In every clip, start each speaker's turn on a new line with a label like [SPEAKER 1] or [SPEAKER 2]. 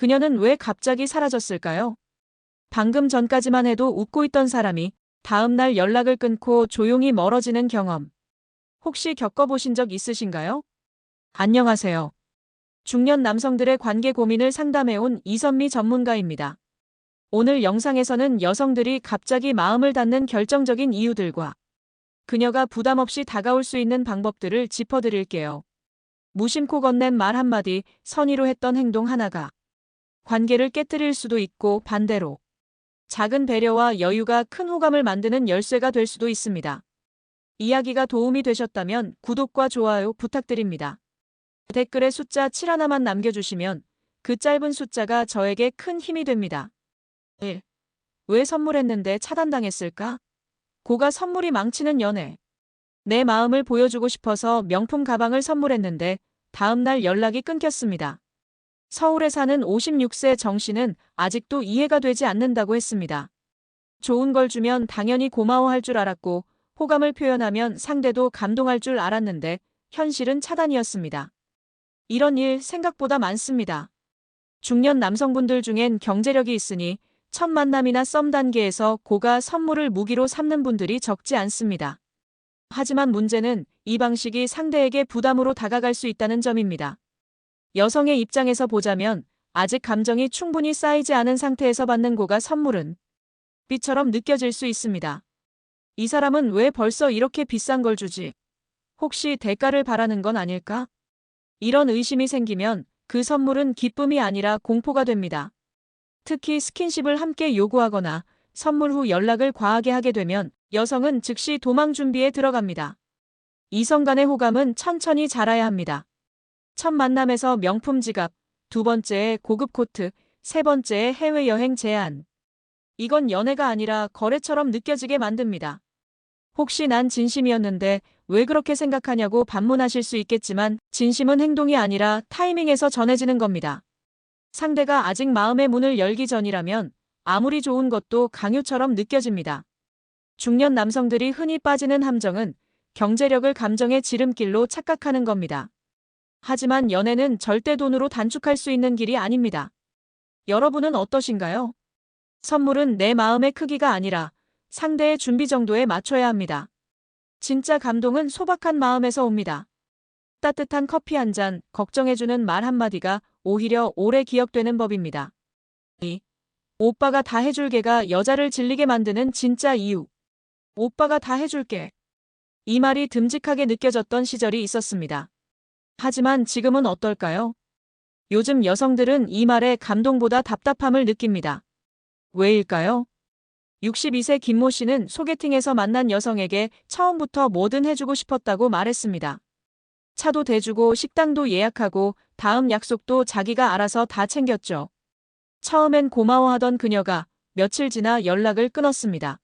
[SPEAKER 1] 그녀는 왜 갑자기 사라졌을까요? 방금 전까지만 해도 웃고 있던 사람이 다음 날 연락을 끊고 조용히 멀어지는 경험. 혹시 겪어보신 적 있으신가요? 안녕하세요. 중년 남성들의 관계 고민을 상담해온 이선미 전문가입니다. 오늘 영상에서는 여성들이 갑자기 마음을 닫는 결정적인 이유들과 그녀가 부담 없이 다가올 수 있는 방법들을 짚어드릴게요. 무심코 건넨 말 한마디, 선의로 했던 행동 하나가 관계를 깨뜨릴 수도 있고 반대로 작은 배려와 여유가 큰 호감을 만드는 열쇠가 될 수도 있습니다. 이야기가 도움이 되셨다면 구독과 좋아요 부탁드립니다. 댓글에 숫자 7 하나만 남겨주시면 그 짧은 숫자가 저에게 큰 힘이 됩니다. 1. 왜 선물했는데 차단당했을까? 고가 선물이 망치는 연애. 내 마음을 보여주고 싶어서 명품 가방을 선물했는데 다음 날 연락이 끊겼습니다. 서울에 사는 56세 정 씨는 아직도 이해가 되지 않는다고 했습니다. 좋은 걸 주면 당연히 고마워할 줄 알았고 호감을 표현하면 상대도 감동할 줄 알았는데 현실은 차단이었습니다. 이런 일 생각보다 많습니다. 중년 남성분들 중엔 경제력이 있으니 첫 만남이나 썸 단계에서 고가 선물을 무기로 삼는 분들이 적지 않습니다. 하지만 문제는 이 방식이 상대에게 부담으로 다가갈 수 있다는 점입니다. 여성의 입장에서 보자면 아직 감정이 충분히 쌓이지 않은 상태에서 받는 고가 선물은 빚처럼 느껴질 수 있습니다. 이 사람은 왜 벌써 이렇게 비싼 걸 주지? 혹시 대가를 바라는 건 아닐까? 이런 의심이 생기면 그 선물은 기쁨이 아니라 공포가 됩니다. 특히 스킨십을 함께 요구하거나 선물 후 연락을 과하게 하게 되면 여성은 즉시 도망 준비에 들어갑니다. 이성 간의 호감은 천천히 자라야 합니다. 첫 만남에서 명품 지갑, 두 번째에 고급 코트, 세 번째에 해외여행 제안. 이건 연애가 아니라 거래처럼 느껴지게 만듭니다. 혹시 난 진심이었는데 왜 그렇게 생각하냐고 반문하실 수 있겠지만 진심은 행동이 아니라 타이밍에서 전해지는 겁니다. 상대가 아직 마음의 문을 열기 전이라면 아무리 좋은 것도 강요처럼 느껴집니다. 중년 남성들이 흔히 빠지는 함정은 경제력을 감정의 지름길로 착각하는 겁니다. 하지만 연애는 절대 돈으로 단축할 수 있는 길이 아닙니다. 여러분은 어떠신가요? 선물은 내 마음의 크기가 아니라 상대의 준비 정도에 맞춰야 합니다. 진짜 감동은 소박한 마음에서 옵니다. 따뜻한 커피 한 잔, 걱정해주는 말 한마디가 오히려 오래 기억되는 법입니다. 2. 오빠가 다 해줄게가 여자를 질리게 만드는 진짜 이유. 오빠가 다 해줄게. 이 말이 듬직하게 느껴졌던 시절이 있었습니다. 하지만 지금은 어떨까요? 요즘 여성들은 이 말에 감동보다 답답함을 느낍니다. 왜일까요? 62세 김모 씨는 소개팅에서 만난 여성에게 처음부터 뭐든 해주고 싶었다고 말했습니다. 차도 대주고 식당도 예약하고 다음 약속도 자기가 알아서 다 챙겼죠. 처음엔 고마워하던 그녀가 며칠 지나 연락을 끊었습니다.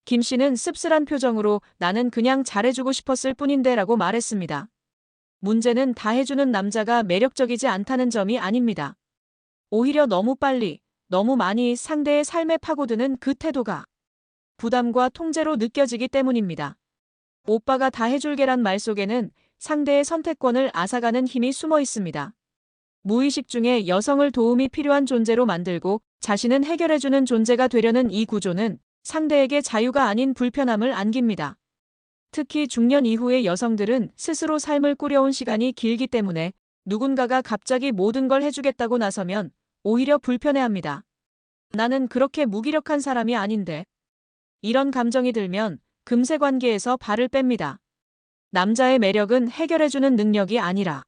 [SPEAKER 1] 김 씨는 씁쓸한 표정으로 나는 그냥 잘해주고 싶었을 뿐인데 라고 말했습니다. 문제는 다 해주는 남자가 매력적이지 않다는 점이 아닙니다. 오히려 너무 빨리, 너무 많이 상대의 삶에 파고드는 그 태도가 부담과 통제로 느껴지기 때문입니다. 오빠가 다 해줄게란 말 속에는 상대의 선택권을 앗아가는 힘이 숨어 있습니다. 무의식 중에 여성을 도움이 필요한 존재로 만들고 자신은 해결해주는 존재가 되려는 이 구조는 상대에게 자유가 아닌 불편함을 안깁니다. 특히 중년 이후의 여성들은 스스로 삶을 꾸려온 시간이 길기 때문에 누군가가 갑자기 모든 걸 해주겠다고 나서면 오히려 불편해합니다. 나는 그렇게 무기력한 사람이 아닌데. 이런 감정이 들면 금세 관계에서 발을 뺍니다. 남자의 매력은 해결해주는 능력이 아니라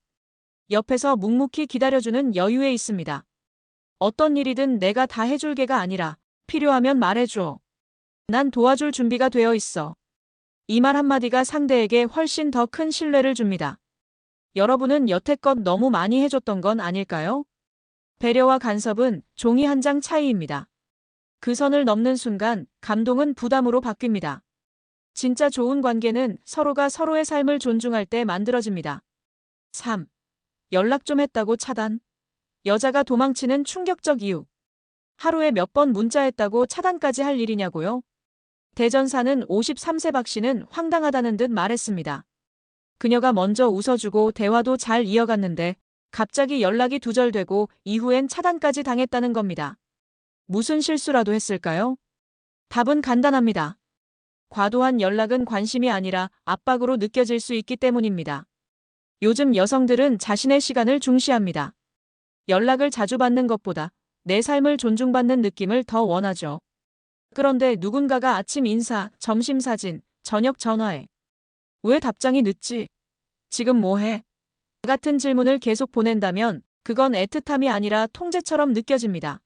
[SPEAKER 1] 옆에서 묵묵히 기다려주는 여유에 있습니다. 어떤 일이든 내가 다 해줄게가 아니라 필요하면 말해줘. 난 도와줄 준비가 되어 있어. 이 말 한마디가 상대에게 훨씬 더 큰 신뢰를 줍니다. 여러분은 여태껏 너무 많이 해줬던 건 아닐까요? 배려와 간섭은 종이 한 장 차이입니다. 그 선을 넘는 순간 감동은 부담으로 바뀝니다. 진짜 좋은 관계는 서로가 서로의 삶을 존중할 때 만들어집니다. 3. 연락 좀 했다고 차단. 여자가 도망치는 충격적 이유. 하루에 몇 번 문자했다고 차단까지 할 일이냐고요? 대전 사는 53세 박 씨는 황당하다는 듯 말했습니다. 그녀가 먼저 웃어주고 대화도 잘 이어갔는데 갑자기 연락이 두절되고 이후엔 차단까지 당했다는 겁니다. 무슨 실수라도 했을까요? 답은 간단합니다. 과도한 연락은 관심이 아니라 압박으로 느껴질 수 있기 때문입니다. 요즘 여성들은 자신의 시간을 중시합니다. 연락을 자주 받는 것보다 내 삶을 존중받는 느낌을 더 원하죠. 그런데 누군가가 아침 인사, 점심 사진, 저녁 전화해. 왜 답장이 늦지? 지금 뭐 해? 같은 질문을 계속 보낸다면 그건 애틋함이 아니라 통제처럼 느껴집니다.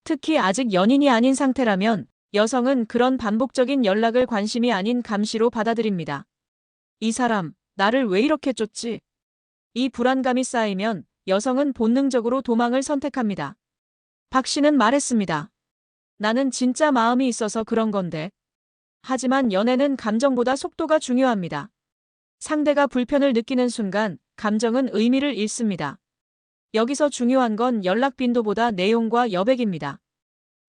[SPEAKER 1] 특히 아직 연인이 아닌 상태라면 여성은 그런 반복적인 연락을 관심이 아닌 감시로 받아들입니다. 이 사람, 나를 왜 이렇게 쫓지? 이 불안감이 쌓이면 여성은 본능적으로 도망을 선택합니다. 박 씨는 말했습니다. 나는 진짜 마음이 있어서 그런 건데. 하지만 연애는 감정보다 속도가 중요합니다. 상대가 불편을 느끼는 순간 감정은 의미를 잃습니다. 여기서 중요한 건 연락 빈도보다 내용과 여백입니다.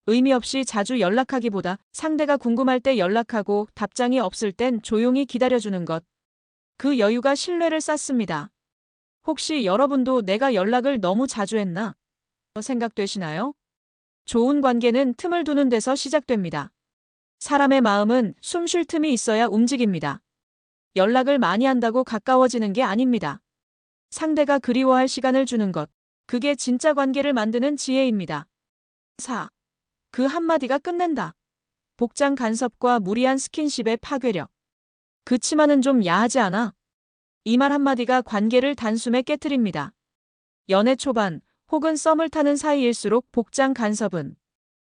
[SPEAKER 1] 의미 없이 자주 연락하기보다 상대가 궁금할 때 연락하고 답장이 없을 땐 조용히 기다려주는 것. 그 여유가 신뢰를 쌓습니다. 혹시 여러분도 내가 연락을 너무 자주 했나? 생각되시나요? 좋은 관계는 틈을 두는 데서 시작됩니다. 사람의 마음은 숨 쉴 틈이 있어야 움직입니다. 연락을 많이 한다고 가까워지는 게 아닙니다. 상대가 그리워할 시간을 주는 것. 그게 진짜 관계를 만드는 지혜입니다. 4. 그 한마디가 끝낸다. 복장 간섭과 무리한 스킨십의 파괴력. 그 치마는 좀 야하지 않아? 이 말 한마디가 관계를 단숨에 깨트립니다. 연애 초반 혹은 썸을 타는 사이일수록 복장 간섭은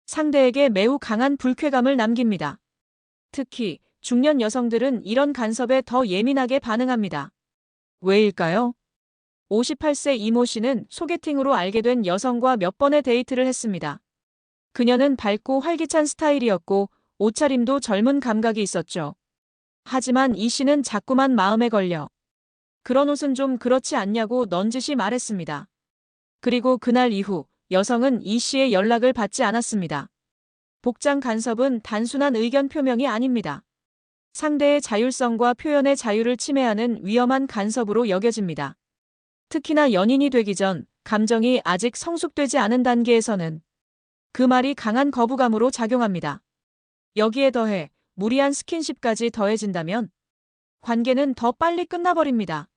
[SPEAKER 1] 상대에게 매우 강한 불쾌감을 남깁니다. 특히 중년 여성들은 이런 간섭에 더 예민하게 반응합니다. 왜일까요? 58세 이모 씨는 소개팅으로 알게 된 여성과 몇 번의 데이트를 했습니다. 그녀는 밝고 활기찬 스타일이었고 옷차림도 젊은 감각이 있었죠. 하지만 이 씨는 자꾸만 마음에 걸려. 그런 옷은 좀 그렇지 않냐고 넌지시 말했습니다. 그리고 그날 이후 여성은 이 씨의 연락을 받지 않았습니다. 복장 간섭은 단순한 의견 표명이 아닙니다. 상대의 자율성과 표현의 자유를 침해하는 위험한 간섭으로 여겨집니다. 특히나 연인이 되기 전 감정이 아직 성숙되지 않은 단계에서는 그 말이 강한 거부감으로 작용합니다. 여기에 더해 무리한 스킨십까지 더해진다면 관계는 더 빨리 끝나버립니다.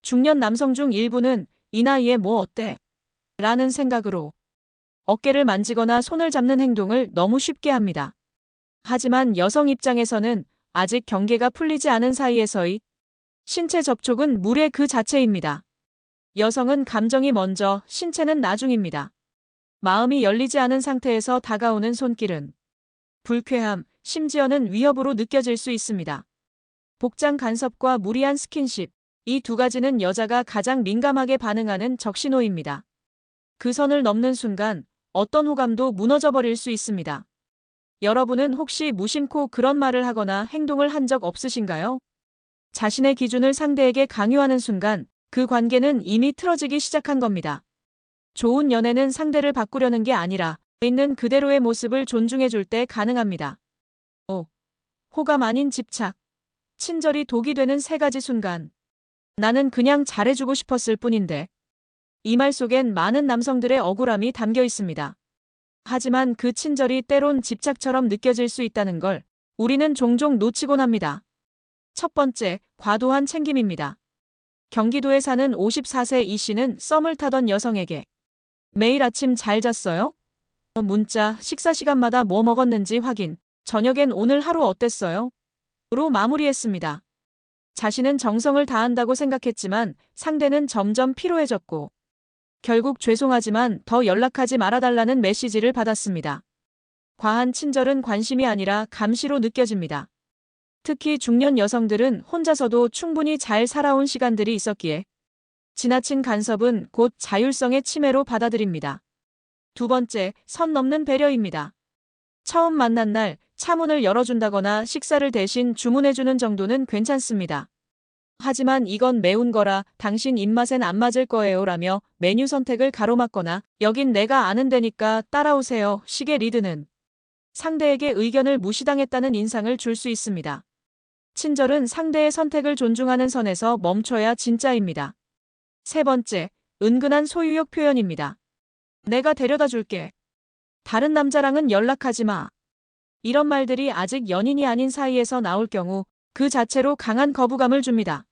[SPEAKER 1] 중년 남성 중 일부는 이 나이에 뭐 어때? 라는 생각으로 어깨를 만지거나 손을 잡는 행동을 너무 쉽게 합니다. 하지만 여성 입장에서는 아직 경계가 풀리지 않은 사이에서의 신체 접촉은 물의 그 자체입니다. 여성은 감정이 먼저, 신체는 나중입니다. 마음이 열리지 않은 상태에서 다가오는 손길은 불쾌함, 심지어는 위협으로 느껴질 수 있습니다. 복장 간섭과 무리한 스킨십, 이 두 가지는 여자가 가장 민감하게 반응하는 적신호입니다. 그 선을 넘는 순간 어떤 호감도 무너져버릴 수 있습니다. 여러분은 혹시 무심코 그런 말을 하거나 행동을 한 적 없으신가요? 자신의 기준을 상대에게 강요하는 순간 그 관계는 이미 틀어지기 시작한 겁니다. 좋은 연애는 상대를 바꾸려는 게 아니라 있는 그대로의 모습을 존중해줄 때 가능합니다. 5. 호감 아닌 집착. 친절이 독이 되는 세 가지 순간. 나는 그냥 잘해주고 싶었을 뿐인데. 이 말 속엔 많은 남성들의 억울함이 담겨 있습니다. 하지만 그 친절이 때론 집착처럼 느껴질 수 있다는 걸 우리는 종종 놓치곤 합니다. 첫 번째, 과도한 챙김입니다. 경기도에 사는 54세 이 씨는 썸을 타던 여성에게 매일 아침 잘 잤어요? 문자, 식사 시간마다 뭐 먹었는지 확인, 저녁엔 오늘 하루 어땠어요? 로 마무리했습니다. 자신은 정성을 다한다고 생각했지만 상대는 점점 피로해졌고 결국 죄송하지만 더 연락하지 말아달라는 메시지를 받았습니다. 과한 친절은 관심이 아니라 감시로 느껴집니다. 특히 중년 여성들은 혼자서도 충분히 잘 살아온 시간들이 있었기에 지나친 간섭은 곧 자율성의 침해로 받아들입니다. 두 번째, 선 넘는 배려입니다. 처음 만난 날 차 문을 열어준다거나 식사를 대신 주문해주는 정도는 괜찮습니다. 하지만 이건 매운 거라 당신 입맛엔 안 맞을 거예요 라며 메뉴 선택을 가로막거나 여긴 내가 아는 데니까 따라오세요 식의 리드는 상대에게 의견을 무시당했다는 인상을 줄 수 있습니다. 친절은 상대의 선택을 존중하는 선에서 멈춰야 진짜입니다. 세 번째, 은근한 소유욕 표현입니다. 내가 데려다 줄게. 다른 남자랑은 연락하지 마. 이런 말들이 아직 연인이 아닌 사이에서 나올 경우 그 자체로 강한 거부감을 줍니다.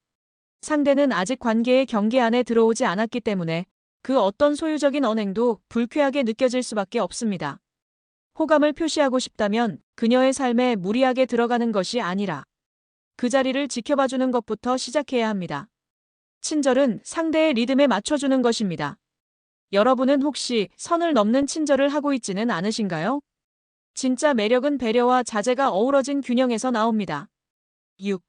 [SPEAKER 1] 상대는 아직 관계의 경계 안에 들어오지 않았기 때문에 그 어떤 소유적인 언행도 불쾌하게 느껴질 수밖에 없습니다. 호감을 표시하고 싶다면 그녀의 삶에 무리하게 들어가는 것이 아니라 그 자리를 지켜봐주는 것부터 시작해야 합니다. 친절은 상대의 리듬에 맞춰주는 것입니다. 여러분은 혹시 선을 넘는 친절을 하고 있지는 않으신가요? 진짜 매력은 배려와 자제가 어우러진 균형에서 나옵니다. 6.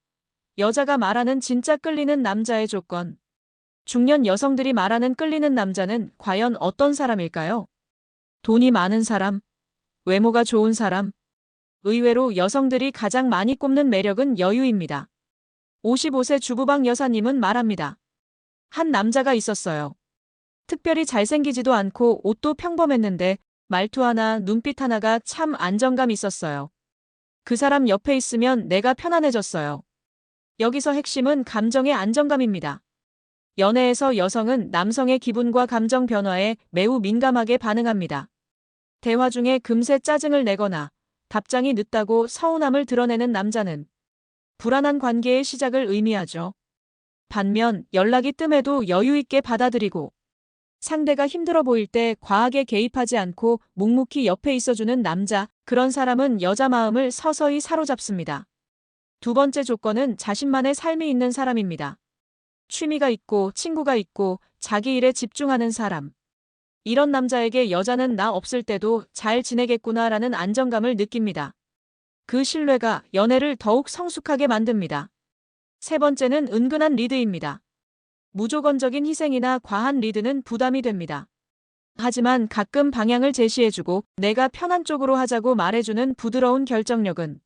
[SPEAKER 1] 여자가 말하는 진짜 끌리는 남자의 조건. 중년 여성들이 말하는 끌리는 남자는 과연 어떤 사람일까요? 돈이 많은 사람, 외모가 좋은 사람. 의외로 여성들이 가장 많이 꼽는 매력은 여유입니다. 55세 주부방 여사님은 말합니다. 한 남자가 있었어요. 특별히 잘생기지도 않고 옷도 평범했는데 말투 하나, 눈빛 하나가 참 안정감 있었어요. 그 사람 옆에 있으면 내가 편안해졌어요. 여기서 핵심은 감정의 안정감입니다. 연애에서 여성은 남성의 기분과 감정 변화에 매우 민감하게 반응합니다. 대화 중에 금세 짜증을 내거나 답장이 늦다고 서운함을 드러내는 남자는 불안한 관계의 시작을 의미하죠. 반면 연락이 뜸해도 여유 있게 받아들이고 상대가 힘들어 보일 때 과하게 개입하지 않고 묵묵히 옆에 있어주는 남자, 그런 사람은 여자 마음을 서서히 사로잡습니다. 두 번째 조건은 자신만의 삶이 있는 사람입니다. 취미가 있고 친구가 있고 자기 일에 집중하는 사람. 이런 남자에게 여자는 나 없을 때도 잘 지내겠구나라는 안정감을 느낍니다. 그 신뢰가 연애를 더욱 성숙하게 만듭니다. 세 번째는 은근한 리드입니다. 무조건적인 희생이나 과한 리드는 부담이 됩니다. 하지만 가끔 방향을 제시해주고 내가 편한 쪽으로 하자고 말해주는 부드러운 결정력은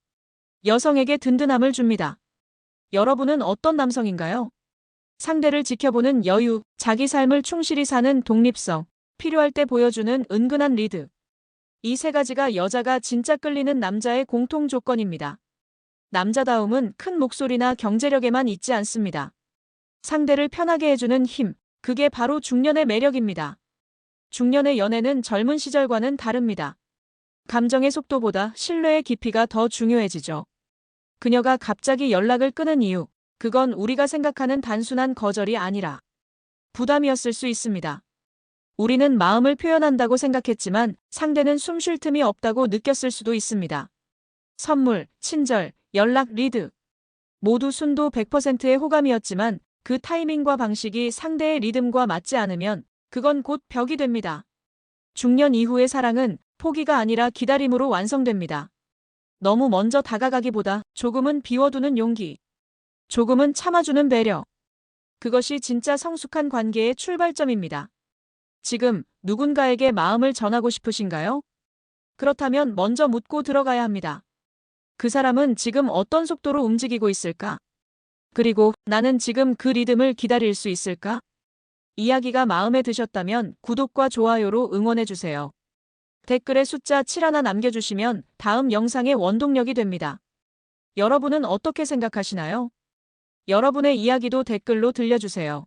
[SPEAKER 1] 여성에게 든든함을 줍니다. 여러분은 어떤 남성인가요? 상대를 지켜보는 여유, 자기 삶을 충실히 사는 독립성, 필요할 때 보여주는 은근한 리드. 이 세 가지가 여자가 진짜 끌리는 남자의 공통 조건입니다. 남자다움은 큰 목소리나 경제력에만 있지 않습니다. 상대를 편하게 해주는 힘, 그게 바로 중년의 매력입니다. 중년의 연애는 젊은 시절과는 다릅니다. 감정의 속도보다 신뢰의 깊이가 더 중요해지죠. 그녀가 갑자기 연락을 끊은 이유, 그건 우리가 생각하는 단순한 거절이 아니라 부담이었을 수 있습니다. 우리는 마음을 표현한다고 생각했지만 상대는 숨 쉴 틈이 없다고 느꼈을 수도 있습니다. 선물, 친절, 연락, 리드. 모두 순도 100%의 호감이었지만 그 타이밍과 방식이 상대의 리듬과 맞지 않으면 그건 곧 벽이 됩니다. 중년 이후의 사랑은 포기가 아니라 기다림으로 완성됩니다. 너무 먼저 다가가기보다 조금은 비워두는 용기, 조금은 참아주는 배려. 그것이 진짜 성숙한 관계의 출발점입니다. 지금 누군가에게 마음을 전하고 싶으신가요? 그렇다면 먼저 묻고 들어가야 합니다. 그 사람은 지금 어떤 속도로 움직이고 있을까? 그리고 나는 지금 그 리듬을 기다릴 수 있을까? 이야기가 마음에 드셨다면 구독과 좋아요로 응원해주세요. 댓글에 숫자 7 하나 남겨주시면 다음 영상의 원동력이 됩니다. 여러분은 어떻게 생각하시나요? 여러분의 이야기도 댓글로 들려주세요.